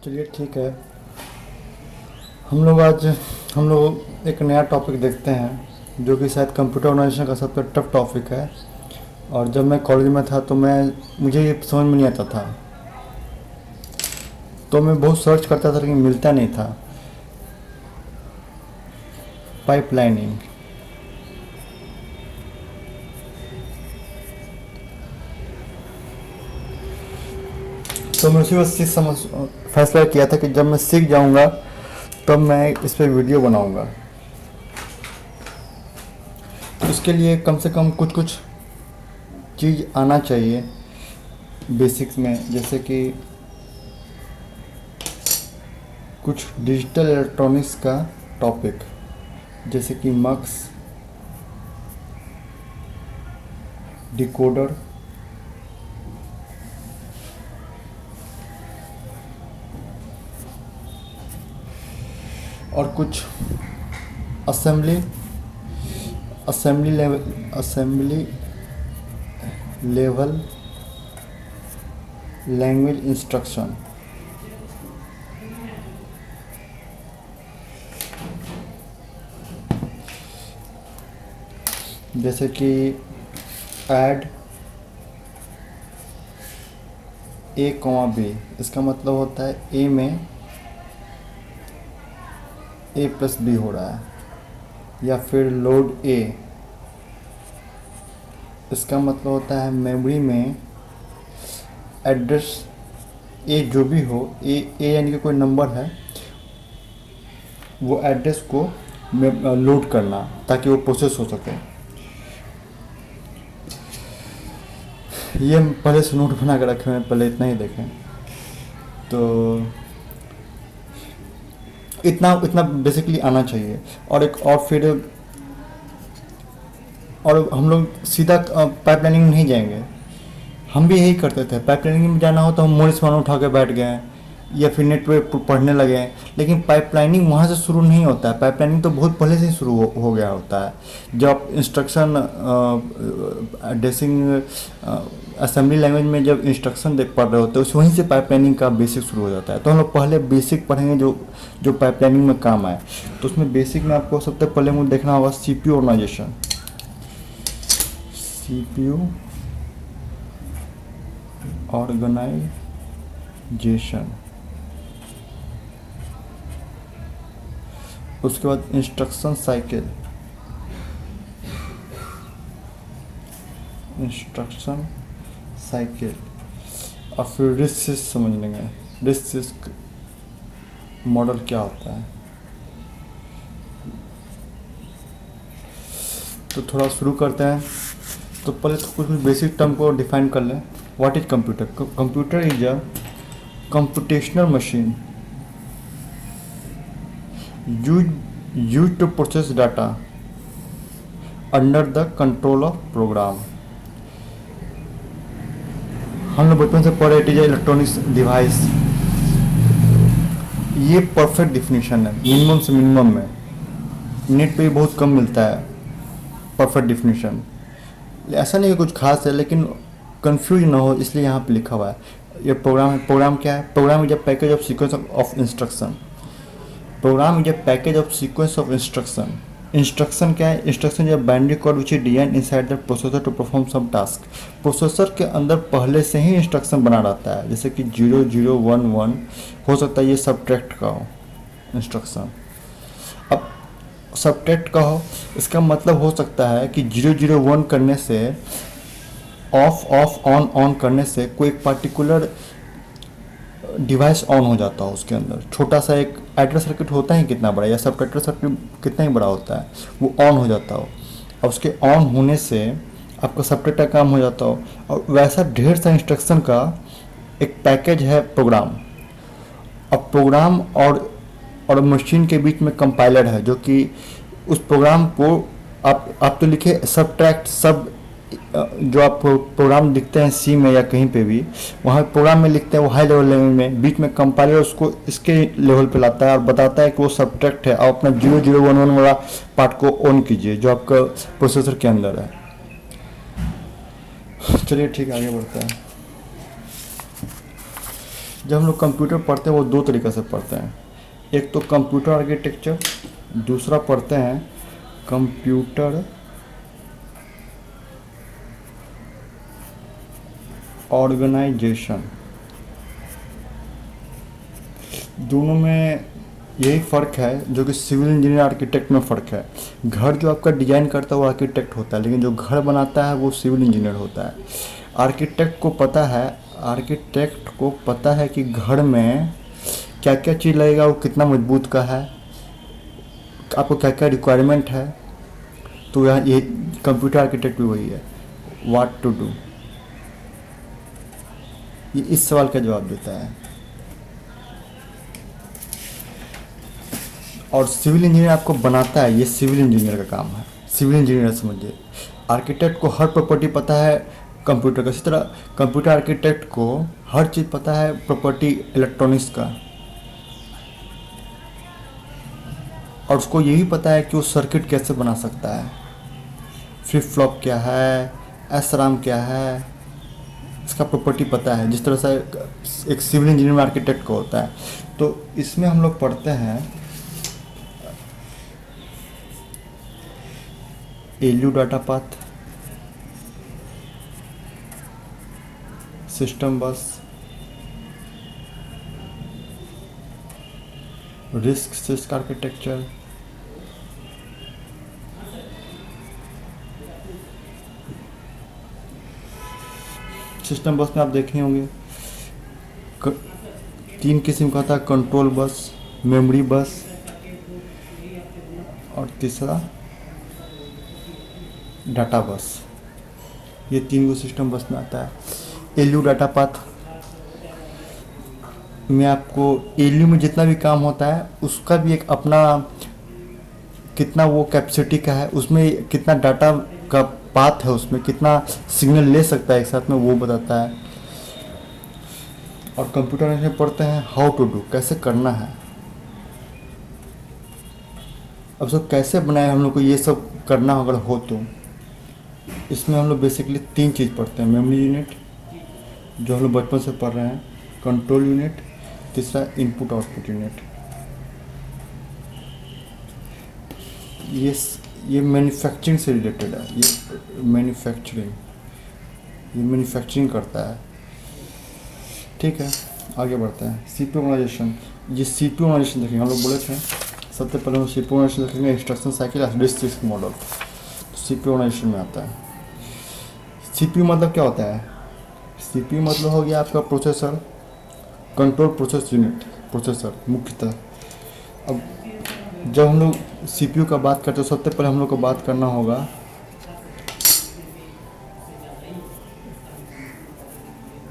चलिए ठीक है। आज हम लोग एक नया टॉपिक देखते हैं जो कि शायद कंप्यूटर ऑर्गेनाइजेशन का सबसे टफ टॉपिक है। और जब मैं कॉलेज में था तो मुझे ये समझ में नहीं आता था, तो मैं बहुत सर्च करता था लेकिन मिलता नहीं था। पाइपलाइनिंग। तो मैं उसी वक्त फैसला किया था कि जब मैं सीख जाऊंगा तब मैं इस पर वीडियो बनाऊंगा। तो इसके लिए कम से कम कुछ कुछ चीज़ आना चाहिए बेसिक्स में, जैसे कि कुछ डिजिटल इलेक्ट्रॉनिक्स का टॉपिक, जैसे कि मक्स, डिकोडर, और कुछ assembly assembly level language instruction. जैसे कि ऐड ए कॉमा बी, इसका मतलब होता है ए में ए प्लस बी हो रहा है, या फिर लोड ए, इसका मतलब होता है मेमोरी में एड्रेस ए जो भी हो, ए यानी कि कोई नंबर है, वो एड्रेस को लोड करना ताकि वो प्रोसेस हो सके। ये हम पहले से नोट बना के रखे हुए हैं, पहले इतना ही देखें। तो इतना इतना बेसिकली आना चाहिए। और हम लोग सीधा पाइपलाइनिंग में नहीं जाएंगे। हम भी यही करते थे, पाइपलाइनिंग में जाना हो तो हम मोरिस मान उठा के बैठ गए या फिर नेट पे पढ़ने लगे। लेकिन पाइपलाइनिंग वहाँ से शुरू नहीं होता है, पाइपलाइनिंग तो बहुत पहले से ही शुरू हो गया होता है। जब आप इंस्ट्रक्शन ड्रेसिंग असेंबली लैंग्वेज में जब इंस्ट्रक्शन देख पढ़ रहे होते हैं, वहीं से पाइपलाइनिंग का बेसिक शुरू हो जाता है। तो हम लोग पहले बेसिक पढ़ेंगे जो जो पाइपलाइनिंग में काम आए। तो उसमें बेसिक में आपको सबसे पहले मुझे देखना होगा सीपीयू ऑर्गेनाइजेशन। सीपीयू ऑर्गेनाइजेशन, उसके बाद इंस्ट्रक्शन साइकिल, और फिर रिस्क समझ लेंगे, रिस्क मॉडल क्या होता है। तो थोड़ा शुरू करते हैं। तो पहले तो कुछ बेसिक टर्म को डिफाइन कर लें। What is computer? Computer is a computational machine used to process data under the control of program। हम लोग बचपन से पढ़े इट इज इलेक्ट्रॉनिक्स डिवाइस। ये परफेक्ट डिफिनीशन है, मिनिमम से मिनिमम में। नेट पे बहुत कम मिलता है परफेक्ट डिफिनीशन। ऐसा नहीं है कुछ खास है, लेकिन कंफ्यूज ना हो इसलिए यहाँ पे लिखा हुआ है। ये प्रोग्राम है। प्रोग्राम क्या है? Program is a package of sequence of instruction. Program is a package of sequence of instruction. Instruction क्या है? Instruction is a binary code which is design inside the processor to perform some task. Processor के अंदर पहले से ही instruction बना रहता है, जैसे कि 0011 हो सकता है ये सब्ट्रैक्ट का हो इंस्ट्रक्शन। अब सब्ट्रैक्ट का हो, इसका मतलब हो सकता है कि 001 करने से, ऑफ ऑफ ऑन ऑन करने से कोई एक पार्टिकुलर डिवाइस ऑन हो जाता हो। उसके अंदर छोटा सा एक एड्रेस सर्किट होता है कितना बड़ा, या सबट्रैक्टर सर्किट कितना ही बड़ा होता है, वो ऑन हो जाता हो। और उसके ऑन होने से आपका सबट्रैक्टर काम हो जाता हो। और वैसा ढेर सा इंस्ट्रक्शन का एक पैकेज है प्रोग्राम। अब प्रोग्राम और मशीन के बीच में कंपाइलर है, जो कि उस प्रोग्राम को आप तो लिखे सब्ट्रैक्ट सब, जो आप प्रोग्राम लिखते हैं सी में या कहीं पे भी, वहाँ प्रोग्राम में लिखते हैं वो हाई लेवल लैंग्वेज में, बीच में कंपाइलर उसको इसके लेवल पे लाता है और बताता है कि वो सब्ट्रैक्ट है। आप अपना 0011 वाला पार्ट को ऑन कीजिए जो आपका प्रोसेसर के अंदर है। चलिए ठीक है, आगे बढ़ते हैं। जब हम लोग कंप्यूटर पढ़ते हैं वो दो तरीक़े से पढ़ते हैं। एक तो कंप्यूटर आर्किटेक्चर, दूसरा पढ़ते हैं कंप्यूटर ऑर्गेनाइजेशन। दोनों में यही फ़र्क है जो कि सिविल इंजीनियर आर्किटेक्ट में फ़र्क है। घर जो आपका डिज़ाइन करता है वो आर्किटेक्ट होता है, लेकिन जो घर बनाता है वो सिविल इंजीनियर होता है। आर्किटेक्ट को पता है कि घर में क्या क्या चीज़ लगेगा, वो कितना मजबूत का है, आपको क्या क्या रिक्वायरमेंट है। तो यहाँ ये कंप्यूटर आर्किटेक्ट भी वही है, व्हाट टू डू। ये इस सवाल का जवाब देता है। और सिविल इंजीनियर आपको बनाता है, ये सिविल इंजीनियर का काम है। सिविल इंजीनियर समझिए, आर्किटेक्ट को हर प्रॉपर्टी पता है कंप्यूटर का, इसी तरह कंप्यूटर आर्किटेक्ट को हर चीज़ पता है प्रॉपर्टी इलेक्ट्रॉनिक्स का, और उसको ये भी पता है कि वो सर्किट कैसे बना सकता है, फ्लिप फ्लॉप क्या है, एसराम क्या है, इसका प्रॉपर्टी पता है, जिस तरह से एक सिविल इंजीनियर आर्किटेक्ट को होता है। तो इसमें हम लोग पढ़ते हैं एलयू डाटा पाथ, सिस्टम बस, रिस्क आर्किटेक्चर, सिस्टम बस में आप देखे होंगे तीन किस्म का था, कंट्रोल बस, मेमोरी बस और तीसरा डाटा बस। ये तीन को सिस्टम बस में आता है। एलयू डाटा पाथ में आपको एलयू में जितना भी काम होता है उसका भी एक अपना कितना वो कैपेसिटी का है, उसमें कितना डाटा का पाथ है, उसमें कितना सिग्नल ले सकता है एक साथ में, वो बताता है। और कंप्यूटर में पढ़ते हैं हाउ टू डू, कैसे करना है। अब सब कैसे बनाए हम लोग को ये सब करना अगर हो तो इसमें हम लोग बेसिकली तीन चीज़ पढ़ते हैं। मेमोरी यूनिट जो हम लोग बचपन से पढ़ रहे हैं, कंट्रोल यूनिट, तीसरा इनपुट आउटपुट यूनिट। ये मैन्युफैक्चरिंग से रिलेटेड है। ये मैन्युफैक्चरिंग करता है। ठीक है, आगे बढ़ते हैं। CPU organisation. ये सीपीयू ऑर्गेनाइजेशन देखेंगे, हम लोग बोले थे सबसे पहले हम सीपीयू ऑर्गेनाइजेशन देखेंगे, instruction cycle, disk model. CPU organisation में आता है। सीपीयू मतलब क्या होता है? सीपीयू मतलब हो गया आपका processor, control process unit, processor मुख्यतः। अब जब हम लोग सीपीयू का बात करते हैं सबसे पहले हम लोग को बात करना होगा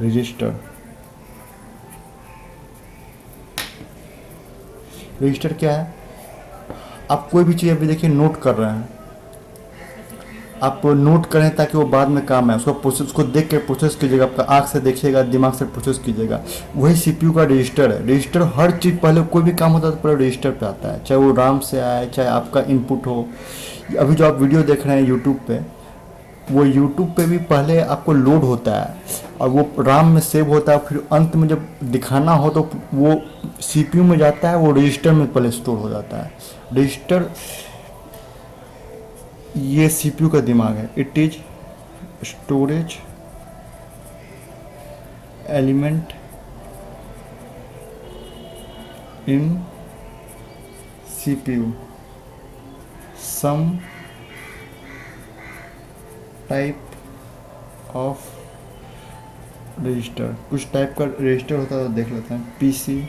रजिस्टर। रजिस्टर क्या है? आप कोई भी चीज़ अभी देखिए नोट कर रहे हैं, आप नोट करें ताकि वो बाद में काम है। उसको प्रोसेस, उसको देख के प्रोसेस कीजिएगा, आपका आँख से देखिएगा, दिमाग से प्रोसेस कीजिएगा। वही सीपीयू का रजिस्टर है। रजिस्टर हर चीज़, पहले कोई भी काम होता है तो पहले रजिस्टर पे आता है, चाहे वो राम से आए, चाहे आपका इनपुट हो। अभी जो आप वीडियो देख रहे हैं यूट्यूब पे, वो यूट्यूब पे भी पहले आपको लोड होता है और वो राम में सेव होता है, फिर अंत में जब दिखाना हो तो वो सीपीयू में जाता है, वो रजिस्टर में पहले स्टोर हो जाता है। रजिस्टर ये सीपीयू का दिमाग है। It is storage element in CPU, some type of register. कुछ टाइप का रजिस्टर होता है तो देख लेते हैं। PC,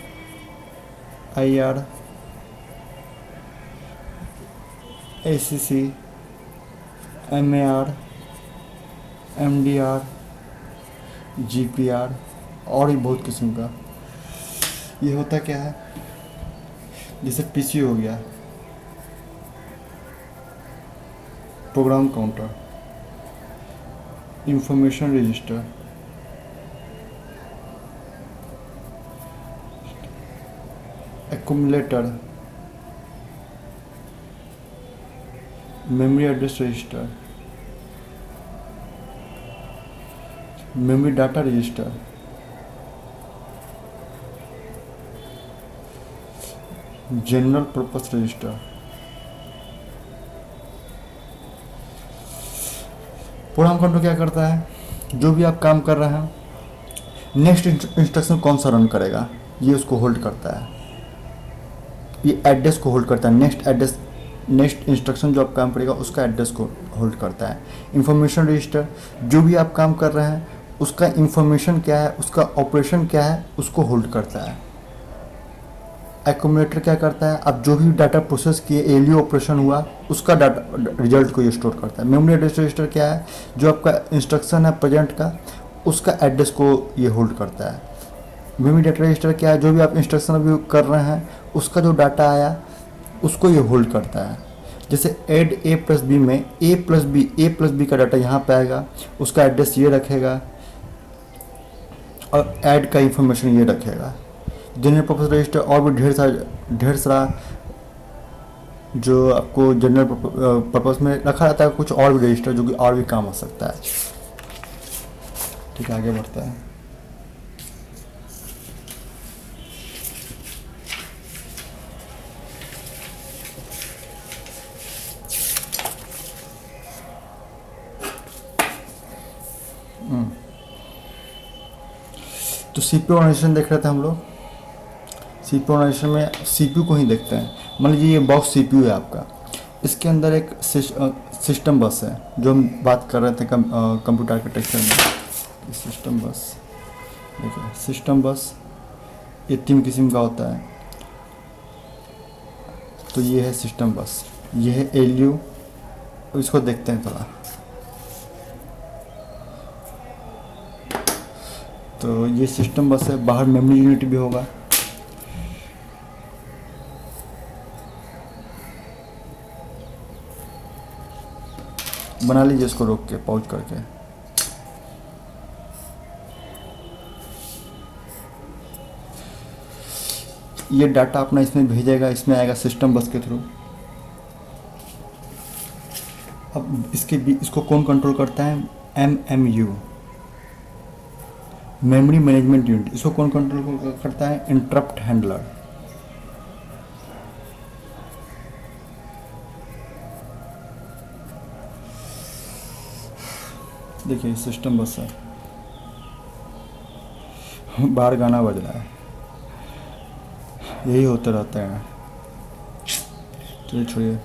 IR, ACC, MAR, MDR, GPR और भी बहुत किस्म का। ये होता क्या है? जैसे पीसी हो गया, program counter, information register, accumulator, memory address register, memory data register, general purpose register, program counter क्या करता है, जो भी आप काम कर रहे हैं नेक्स्ट इंस्ट्रक्शन कौन सा रन करेगा ये उसको होल्ड करता है, ये एड्रेस को होल्ड करता है, नेक्स्ट एड्रेस, नेक्स्ट इंस्ट्रक्शन जो आप काम करेगा उसका एड्रेस को होल्ड करता है। इंफॉर्मेशन रजिस्टर, जो भी आप काम कर रहे हैं उसका इंफॉर्मेशन क्या है, उसका ऑपरेशन क्या है उसको होल्ड करता है। एक्यूमुलेटर क्या करता है, आप जो भी डाटा प्रोसेस किए, एलयू ऑपरेशन हुआ उसका डाटा रिजल्ट को ये स्टोर करता है। मेमोरी एड्रेस रजिस्टर क्या है, जो आपका इंस्ट्रक्शन है प्रेजेंट का उसका एड्रेस को ये होल्ड करता है। मेमोरी डाटा रजिस्टर क्या है, जो भी आप इंस्ट्रक्शन अभी कर रहे हैं उसका जो डाटा आया उसको ये होल्ड करता है। जैसे ऐड ए प्लस बी में ए प्लस बी का डाटा यहाँ पे आएगा, उसका एड्रेस ये रखेगा और ऐड का इंफॉर्मेशन ये रखेगा। जनरल पर्पस रजिस्टर और भी ढेर सारा जो आपको जनरल पर्पस में रखा रहता है, कुछ और भी रजिस्टर जो कि और भी काम हो सकता है। ठीक है, आगे बढ़ता है। तो सीपीयू ऑर्गेनाइजेशन देख रहे थे हम लोग। सीपीयू ऑर्गेनाइजेशन में सीपीयू को ही देखते हैं। मान लीजिए ये बॉक्स सीपीयू है आपका, इसके अंदर एक सिस्टम बस है, जो हम बात कर रहे थे कंप्यूटर आर्किटेक्चर में। सिस्टम बस देखिए, सिस्टम बस ये 3 किस्म का होता है। तो ये है सिस्टम बस, ये है एलयू, इसको देखते हैं थोड़ा। तो ये सिस्टम बस है, बाहर मेमोरी यूनिट भी होगा। बना लीजिए इसको रोक के, पॉज करके। ये डाटा अपना इसमें भेजेगा, इसमें आएगा सिस्टम बस के थ्रू। अब इसको कौन कंट्रोल करता है, MMU, मेमोरी मैनेजमेंट यूनिट। इसको कौन कंट्रोल करता है, इंटरप्ट हैंडलर। देखिए सिस्टम बस है, बाहर गाना बज रहा है, यही होता रहता है। चलिए छोड़िए,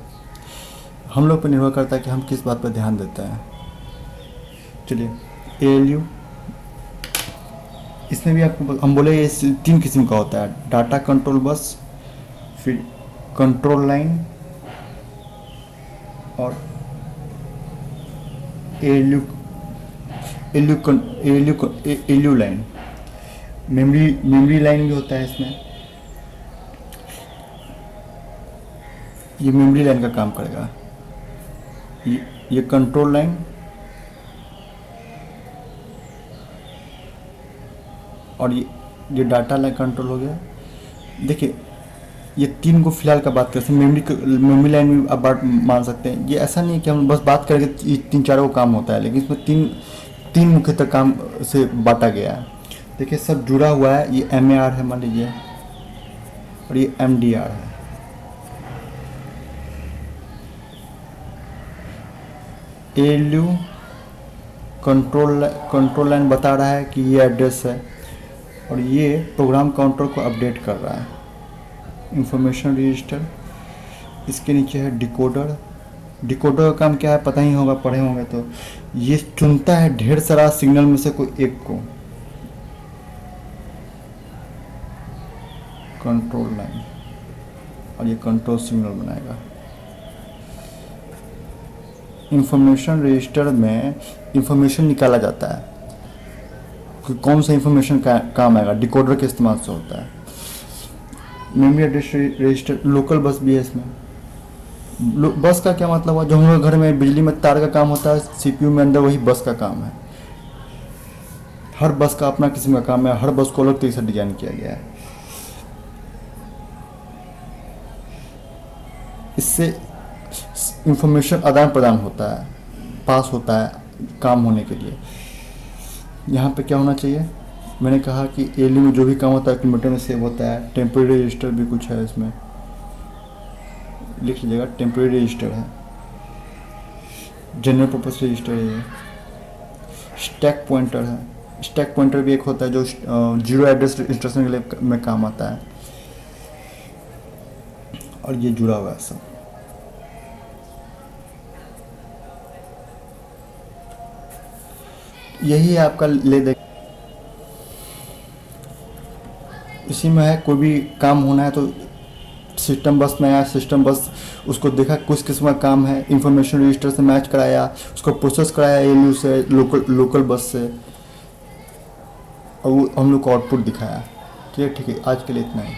हम लोग पर निर्भर करता है कि हम किस बात पर ध्यान देते हैं। चलिए ALU, इसमें भी आपको हम बोले ये 3 किस्म का होता है, डाटा कंट्रोल बस, फिर कंट्रोल लाइन और ALU लाइन। मेमोरी लाइन भी होता है इसमें, ये मेमोरी लाइन का काम करेगा। ये कंट्रोल लाइन और ये डाटा लाइन कंट्रोल हो गया। देखिए ये 3 को फिलहाल का बात करते हैं, मेमोरी लाइन भी आप बात मान सकते हैं। ये ऐसा नहीं है कि हम बस बात करेंगे ये 3-4 को काम होता है, लेकिन इसमें तीन मुख्यतः काम से बांटा गया है। देखिए सब जुड़ा हुआ है, ये MAR है मान लीजिए, और ये MDR है। ALU कंट्रोल लाइन बता रहा है कि ये एड्रेस है, और ये प्रोग्राम काउंटर को अपडेट कर रहा है। इंफॉर्मेशन रजिस्टर, इसके नीचे है डिकोडर। डिकोडर का काम क्या है पता ही होगा, पढ़े होंगे। तो ये चुनता है ढेर सारा सिग्नल में से कोई एक को। कंट्रोल लाइन, और ये कंट्रोल सिग्नल बनाएगा। इंफॉर्मेशन रजिस्टर में इंफॉर्मेशन निकाला जाता है कि कौन सा इंफॉर्मेशन का काम आएगा, डिकोडर के इस्तेमाल से होता है। Memory address register, local bus भी है इसमें। बस का क्या मतलब है, जो हम लोग घर में बिजली में तार का काम होता है, सीपीयू में अंदर वही बस का काम है। हर बस का अपना किस्म का काम है, हर बस को अलग तरीके से डिजाइन किया गया है। इससे इंफॉर्मेशन आदान प्रदान होता है, पास होता है काम होने के लिए। यहाँ पे क्या होना चाहिए, मैंने कहा कि एलयू में जो भी काम होता है कंप्यूटर में सेव होता है। टेम्परेरी रजिस्टर भी कुछ है इसमें, लिख लीजिएगा, टेम्प्रेरी रजिस्टर है, जनरल पर्पस रजिस्टर है ये। स्टैक पॉइंटर है, स्टैक पॉइंटर भी एक होता है जो जीरो एड्रेस इंस्ट्रक्शन के लिए में काम आता है, और ये जुड़ा हुआ है सब। यही है आपका ले दे, इसी में है। कोई भी काम होना है तो सिस्टम बस में आया, सिस्टम बस उसको देखा किस किस्म का काम है, इंफॉर्मेशन रजिस्टर से मैच कराया, उसको प्रोसेस कराया एलयू से, लोकल बस से, और वो हम लोग को आउटपुट दिखाया। ठीक है, आज के लिए इतना ही।